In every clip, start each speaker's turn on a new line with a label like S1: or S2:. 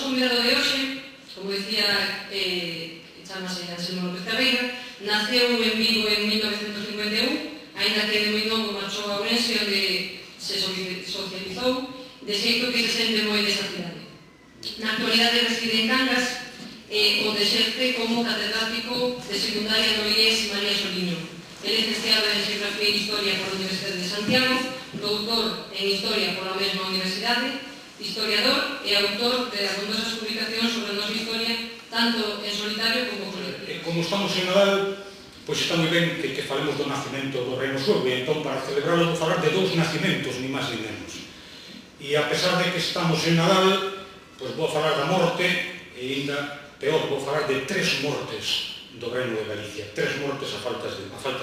S1: convidado de hoxe, como dicía, chamase Anselmo López Carreira, naceu en Vigo en 1951, ainda que de moi novo marchou a Ourense, onde se socializou, de xeito que se sente moi desa cidade. Na actualidade reside en Cangas, onde exerce como catedrático de secundaria no IES María Soliño. É licenciado en Xeografía e Historia pola Universidade de Santiago, doutor en Historia pola mesma universidade, historiador e autor de abondosas publicacións sobre a nosa historia, tanto en solitario como colectivo.
S2: Como estamos en Nadal, pois está moi ben que falemos do nacimento do Reino Suevo, e entón para celebrarlo vou falar de dous nacimentos, ni máis ni menos. E a pesar de que estamos en Nadal, pois vou falar da morte, e ainda peor, vou falar de 3 mortes do Reino de Galicia, 3 mortes a falta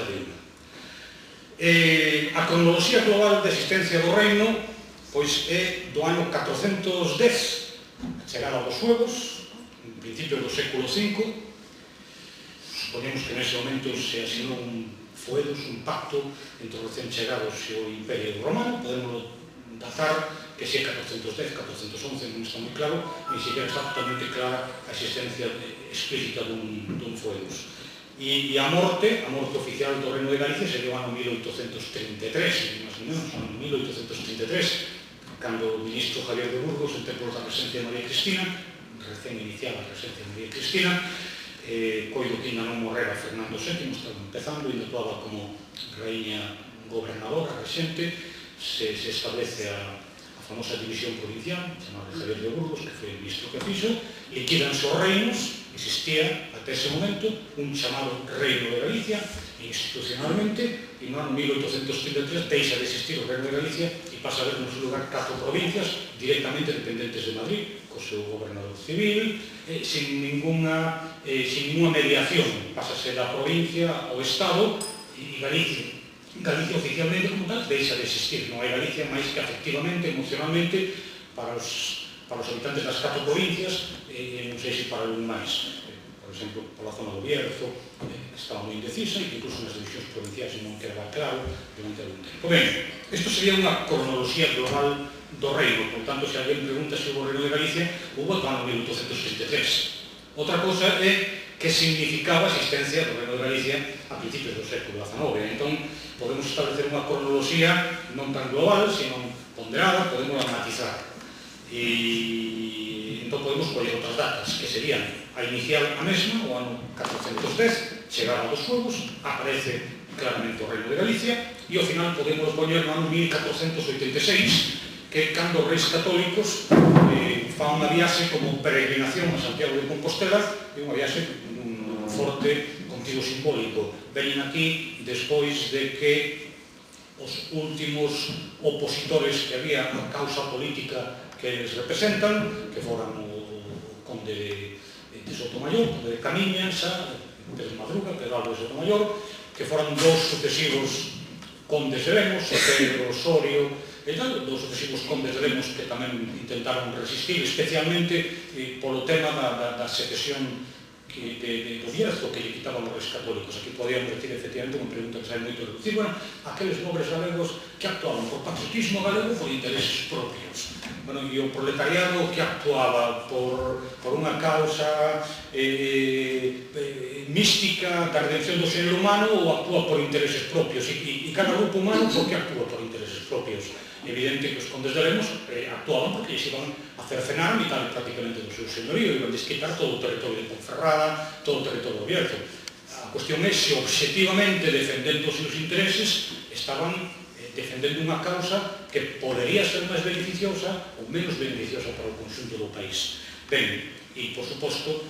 S2: de unha. A cronoloxía global de existencia do Reino pois é do ano 410, a chegada dos suevos, en principio do século V. Supoñemos que nese momento se asinou un foedos, un pacto entre os recén chegados e o Imperio Romano. Podemos datar que se é 410, 411, non está moi claro, ni siquiera está totalmente clara a existencia explícita dun foedos. E a morte oficial do Reino de Galicia sería o ano 1833, máis ou menos, ano 1833, cando o ministro Javier de Burgos, en tempos da presencia de María Cristina, recén iniciada a presencia de María Cristina, coido que ainda non morrera Fernando VII, estaba empezando, ainda actuaba como reina gobernadora, regente, se establece a famosa división provincial, chamada Javier de Burgos, que foi o ministro que fixo, e quedanse os reinos. Existía, até ese momento, un chamado Reino de Galicia, institucionalmente, e no ano 1833 deixa de existir o Reino de Galicia e pasa a ver no seu lugar 4 provincias directamente dependentes de Madrid, co seu gobernador civil, sin ninguna mediación. Pásase da provincia ao Estado e Galicia oficialmente como tal deixa de existir. Non hai Galicia máis que afectivamente, emocionalmente, para os habitantes das 4 provincias, e non sei se para algún máis. Por exemplo, pola zona do Bierzo estaba moi indecisa, e incluso nas divisións provinciais non quedaba claro durante algún tempo. Ben, isto sería unha cronoloxía global do reino. Por tanto, se alguén pregunta se houve o Reino de Galicia, houve ata o ano 1833. Outra cousa é que significaba a existencia do Reino de Galicia a principios do século XIX. Entón, podemos establecer unha cronoloxía non tan global, sino ponderada, podemos matizar. E entón podemos coller outras datas, que serían a inicial a mesma, o ano 410, chegada dos suevos, aparece claramente o Reino de Galicia, e ao final podemos poñer no ano 1486, que cando os reis católicos fan unha viaxe como peregrinación a Santiago de Compostela, e unha viaxe un forte contido simbólico. Veñen aquí despois de que os últimos opositores que había á causa política que eles representan, que foran o conde de Sotomayor, conde de Camiñas, Pedro Madruga, Pedro Álvarez de Sotomayor, que foran dos sucesivos condes de Lemos, Pedro Osorio e tal, dos sucesivos condes de Lemos que tamén intentaron resistir, especialmente polo tema da secesión do Bierzo que lle quitaban os reis católicos. Aquí podíamos decir, efectivamente, unha pregunta que sabe moito reducir, bueno, aqueles nobres galegos que actuaban por patriotismo galego por intereses propios. Bueno, e o proletariado que actuaba por unha causa mística da redención do xénero humano ou actúa por intereses propios. E cada grupo humano por que actúa por intereses propios? Evidente que os condes de Lemos actuaban porque eles iban a cercenar a mitad prácticamente do seu señorío, iban a desquitar todo o territorio de Ponferrada, todo o territorio do Bierzo. A cuestión é se obxectivamente, defendendo os seus intereses, estaban defendendo unha causa que podería ser máis beneficiosa ou menos beneficiosa para o conxunto do país. Ben, e, por suposto,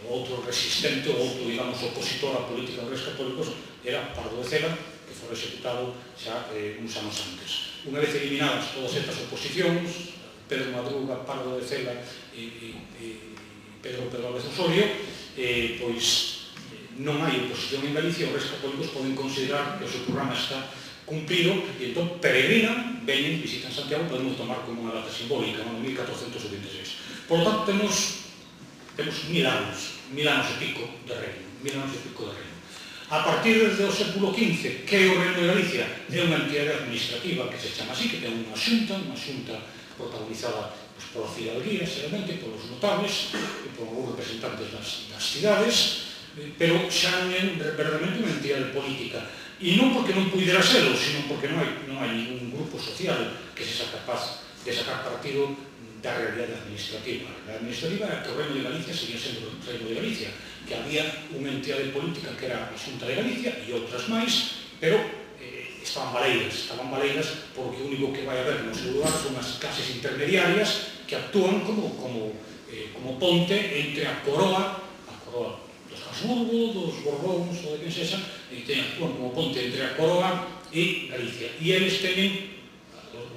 S2: outro resistente, outro, digamos, opositor á política dos reis católicos era Pardo de Cela, que fora executado xa uns anos antes. Unha vez eliminadas todas estas oposicións, Pedro Madruga, Pardo de Cela e Pedro Álvarez de Osorio, pois non hai oposición en Galicia, os reis católicos poden considerar que o seu programa está cumprido, e entón peregrinan, veñen, visitan Santiago, podemos tomar como unha data simbólica, no 1476. Por lo tanto, temos 1000 anos e pico de reino, A partir do século XV, que é o Reino de Galicia, é unha entidade administrativa que se chama así, que ten unha xunta protagonizada pola fidalguía, xeralmente, polos notables, e polos representantes das cidades, pero xa non é verdadeiramente unha entidade política. E non porque non pudera serlo, sino porque non hai ningún grupo social que se sea capaz de sacar partido da realidade administrativa. A administrativa era que o Reino de Galicia seguía sendo o Reino de Galicia, que había unha entidade política que era a Xunta de Galicia e outras máis, pero estaban baleiras porque o único que vai haber no seu lugar son as clases intermediarias que actúan como ponte entre a coroa dos Habsburgo, dos Borbóns ou de quen sexa, e actúan como ponte entre a coroa e Galicia. E eles teñen,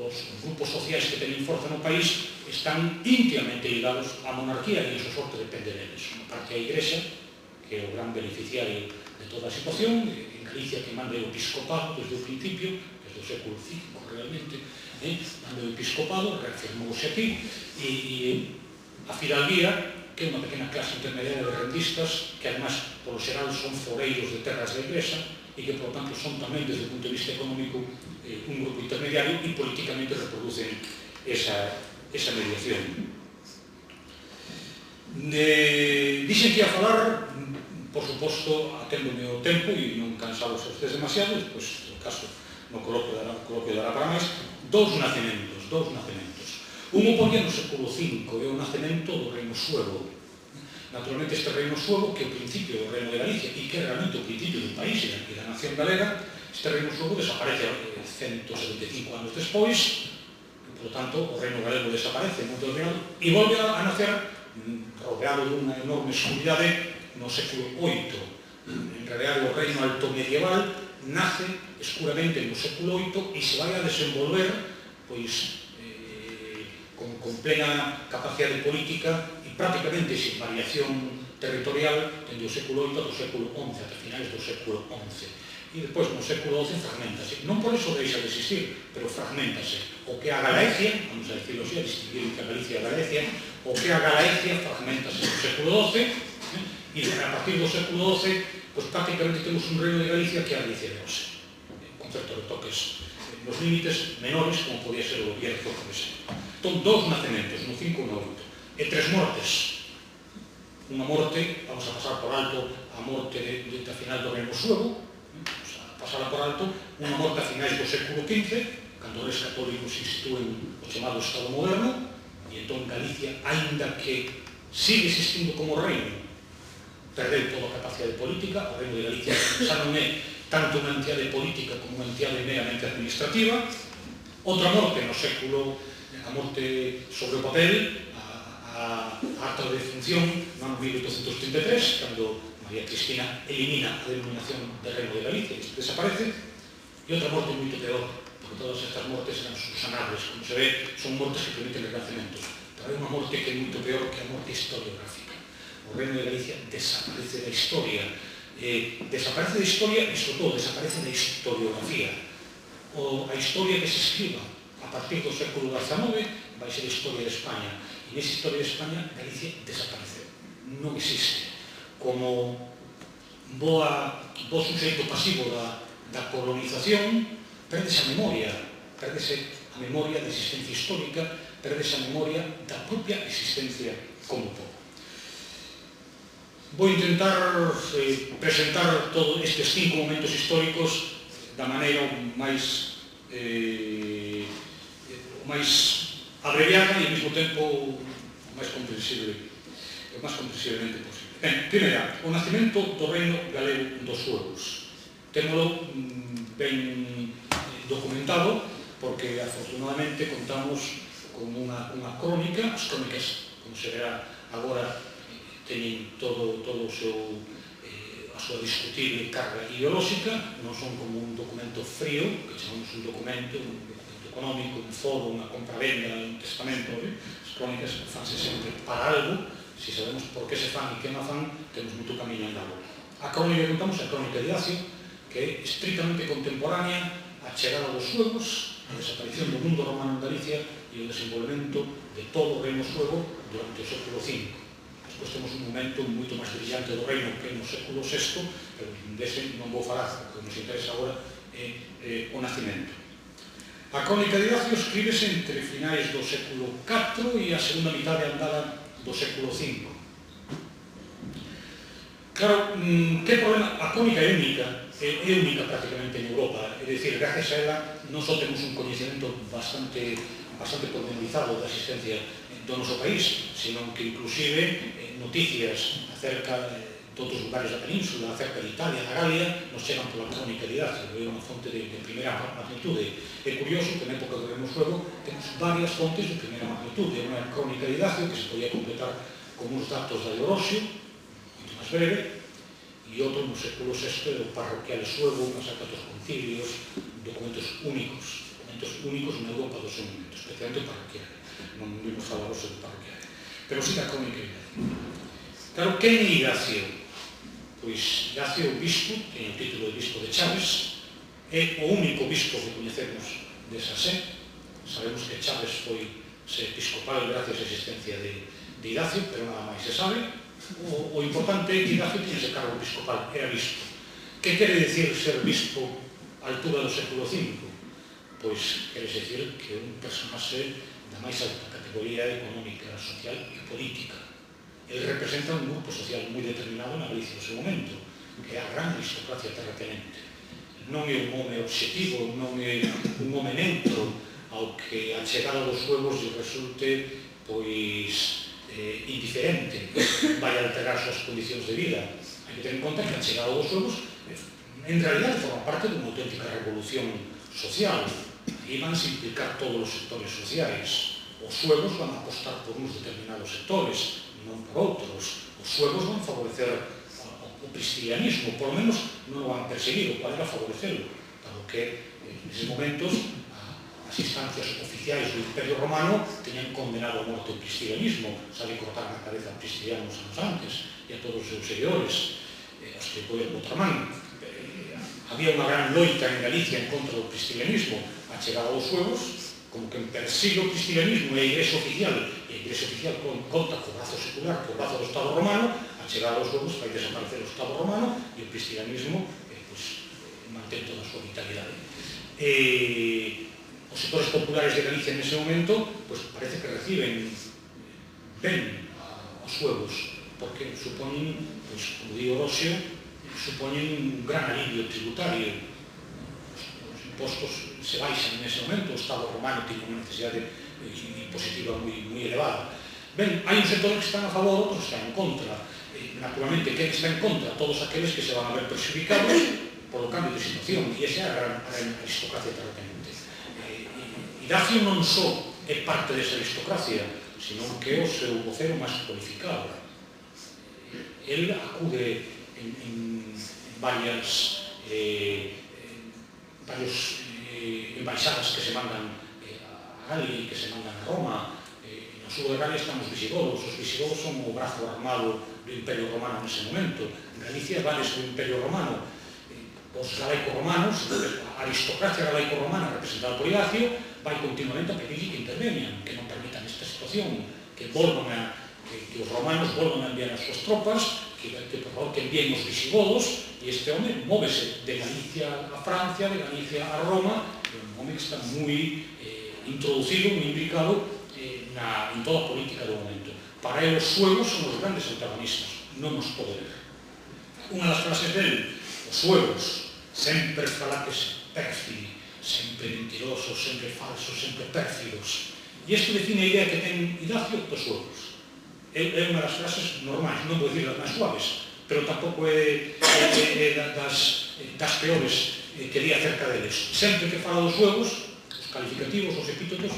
S2: os grupos sociais que teñen forza no país, están íntimamente ligados á monarquía e a súa sorte depende deles. Unha parte a Igrexa, que é o gran beneficiario de toda a situación, en Galicia que manda o episcopado desde o principio, desde o século V realmente, manda o episcopado, reafirmouse aquí, e a fidalguía, que é unha pequena clase intermediaria de rendistas, que además, polo xeral, son foreiros de terras da Igrexa, e que, por lo tanto, son tamén, desde o punto de vista económico, un grupo intermediario e políticamente reproducen esa mediación. Dixen que ia falar, por suposto, aténdome o tempo e non cansados a ustedes demasiado, pois, no caso, no coloquio dará para máis, dous nacementos. Un oponía no século V, é o nacemento do reino suevo. Naturalmente, este reino suevo, que é o principio do reino de Galicia e que é realmente o principio do país e da nación galega, este reino suevo desaparece 175 anos despois, e, por tanto, o reino galego desaparece e volve a nacer rodeado dunha enorme escuridade no século VIII. En realidad, o reino alto medieval nace escuramente no século VIII e se vai a desenvolver pois con plena capacidade política e prácticamente sin variación territorial dende o século VIII ao século XI, ata finais do século XI. E despois, no século XII, fragmentase. Non por eso deixa de existir, pero fragmentase. O que é a Galaecia, vamos a decirlo así, a distinguir entre a Galicia e a Galaecia, o que é a Galaecia fragmentase no século XII, e a partir do século XII, pues prácticamente temos un reino de Galicia que é a Galicia de hoxe, con certos retoques nos límites menores, como podía ser o Bierzo, por exemplo. Entón, dous nacementos, no 5 e no 8, e 3 mortes. Unha morte, vamos a pasar por alto a morte da final do reino suevo, vamos a pasar por alto unha morte a finais do século XV, cando os católicos instituen o chamado Estado moderno, e entón Galicia, aínda que sigue existindo como reino, perdeu toda a capacidade política. O reino de Galicia xa non é tanto unha entidade política como unha entidade meramente administrativa. Outra morte no século, a morte sobre o papel, a acta de defunción no ano 1833, cando María Cristina elimina a denominación de reino de Galicia, isto desaparece. E outra morte moito peor, porque todas estas mortes eran subsanables, como se ve, son mortes que permiten renacimientos, pero hai unha morte que é moito peor que a morte historiográfica. O reino de Galicia desaparece da historia, e sobre todo desaparece da historiografía. A historia que se escriba a partir do século XIX vai ser a historia de España, e nesa historia de España Galicia desaparece, non existe como bo suxeito pasivo da colonización. Perdese a memoria da existencia histórica, perdese a memoria da propia existencia como povo. Vou intentar presentar todos estes 5 momentos históricos da maneira máis abreviada e ao mesmo tempo o máis comprensiblemente posible. Primeira, o nacemento do reino galego dos suevos. Témolo ben documentado porque afortunadamente contamos con unha crónica. As crónicas, como se verá agora, teñen todo a súa discutible carga ideolóxica, non son como un documento frío, que chamamos un documento económico, un foro, unha compra-venda, un testamento. As crónicas fanse sempre para algo. Se sabemos por que se fan e que non fan, temos moito camiño andado. A crónica que contamos é a crónica de Acio, que é estritamente contemporánea á chegada dos suevos, a desaparición do mundo romano en Galicia e o desenvolvemento de todo o reino suevo durante o século V. Despois temos un momento moito máis brillante do reino que no século VI, pero dese non vou falar, o que nos interesa agora é o nacimento. A Crónica de Idacio escríbese entre finais do século IV e a segunda mitad de andada do século V. Claro, que problema? A Crónica é única prácticamente en Europa, é dicir, gracias a ela non só temos un coñecemento bastante pormenorizado da existencia do noso país, sino que inclusive noticias acerca de todos os lugares da península, acerca de Italia, da Galia, nos chegan pola Crónica de Idacio, é unha fonte de primeira magnitude. É curioso que na época do Remosuevo temos varias fontes de primeira magnitude, unha Crónica de Idacio que se podía completar con uns datos da Eurosio, moito máis breve, e outro no século VI do parroquial Suevo, unhas actas dos concilios, documentos únicos na Europa do seu momento, especialmente parroquial. Non vimos falar hoxe do parroquial, pero sí da Crónica de Idacio. Claro, quen é Idacio? Pois Idacio, o bispo, ten o título de bispo de Chaves, é o único bispo que coñecemos desa sé. Sabemos que Chaves foi episcopal gracias á existencia de Idacio, pero nada máis se sabe. O importante é que Idacio tiña ese cargo episcopal, era bispo. Que quere dicir ser bispo á altura do século V? Pois quere dicir que é un personaxe da máis alta categoría económica, social e política. Ele representa un grupo social moi determinado na Galicia do seu momento, que é a gran aristocracia terratenente. Non é un home obxectivo, non é un home neutro ao que a chegada dos suevos lle resulte pois indiferente, vai alterar as súas condicións de vida. Hai que ter en conta que a chegada dos suevos en realidad forma parte dunha auténtica revolución social. Aí van se implicar todos os sectores sociais. Os suevos van a apostar por uns determinados sectores, non por outros. Os suevos van favorecer o cristianismo, por lo menos non o van perseguir, o cual era favorecelo, dado que neses momentos as instancias oficiais do Imperio Romano teñan condenado a morte o cristianismo, sabe cortar na cabeza aos cristianos anos antes e a todos os seus seguidores, os que poden botar man. Había unha gran loita en Galicia en contra do cristianismo. A chegada dos suevos, como que persigue o cristianismo e a Igrexa Oficial, e a Igrexa Oficial conta co brazo secular, co brazo do Estado Romano, a chegada dos suevos vai desaparecer o Estado Romano e o cristianismo mantén toda a súa vitalidade. Os sectores populares de Galicia nese momento parece que reciben ben aos suevos, porque supoñen, como digo Rosio, supoñen un gran alivio tributario. Os impostos se baixan nese momento, o Estado Romano tiene unha necesidade impositiva moi elevada. Ben, hai un sector que están a favor, outros están en contra. Naturalmente, quen está en contra? Todos aqueles que se van a ver perjudicados polo cambio de situación, e esa é a gran aristocracia terratenente. Idacio non só é parte desa aristocracia, sino que é o seu vocero máis cualificado. El acude en varias embaixadas que se mandan a Galia e que se mandan a Roma. No sur de Galia están os visigodos. Os visigodos son o brazo armado do Imperio Romano nese momento. En Galicia vales do Imperio Romano. Os galaico-romanos, a aristocracia galaico-romana representada por Idacio, vai continuamente a pedir que interveñan, que non permitan esta situación, que os romanos volvan a enviar as súas tropas, que por favor que envíen os visigodos, e este home móvese de Galicia a Francia, de Galicia a Roma, é un home que está moi introducido, moi implicado en toda a política do momento. Para ele os suevos son os grandes antagonistas, non os poderes. Unha das frases dele, os suevos, sempre falaques pérfidi, sempre mentirosos, sempre falsos, sempre pérfidos. E isto define a idea que ten Idacio dos suevos. É unha das frases normais, non vou dicir das máis suaves, pero tampouco é das peores que di acerca deles. Sempre que fala dos suevos, os calificativos, os epítetos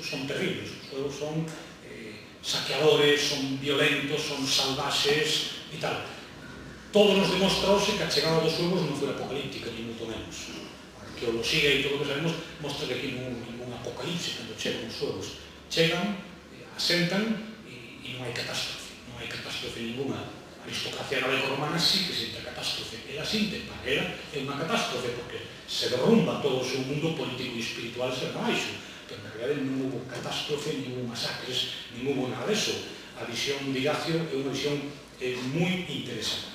S2: son terribles. Os suevos son saqueadores, son violentos, son salvaxes e tal. Todo nos demostra hoxe que a chegada dos suevos non foi apocalíptica, ni moito menos. A arqueoloxía e todo o que sabemos mostra que aquí non hai ningún apocalipse cando chegan os suevos. Chegan, asentan e non hai catástrofe. Non hai catástrofe ninguna. A aristocracia galaico-romana sí que sente a catástrofe. Ela sinte, para ela é unha catástrofe porque se derrumba todo o seu mundo político e espiritual se va baixo. Pero en realidad non hubo catástrofe, non hubo masacres, non hubo nada deso. A visión de Idacio é unha visión moi interesante.